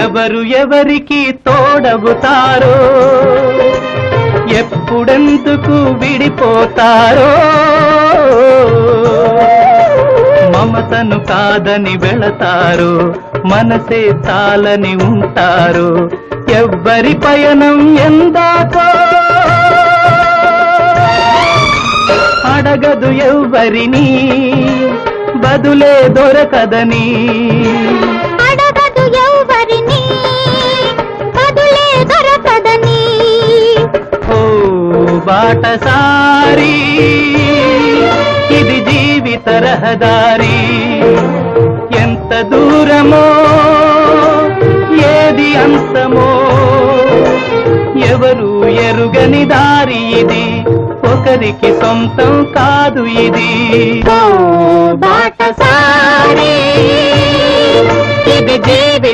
ఎవరు ఎవరికి తోడవుతారో ఎప్పుడెందుకు విడిపోతారో మమతను కాదని వెళతారు మనసే చాలని ఉంటారు ఎవ్వరి పయనం ఎందాకో అడగదు ఎవ్వరిని బదులే దొరకదని అడగదు ఎవ్వరిని బదులే దొరకదని ఓ బాటసారి ఇది జీవిత రహదారి ఎంత దూరమో ఏది అంతమో ఎవరు ఎరుగని దారి ఇది ఒకరికి సొంతం కాదు ఇది ఓ బాటసారి ఇది జీవిత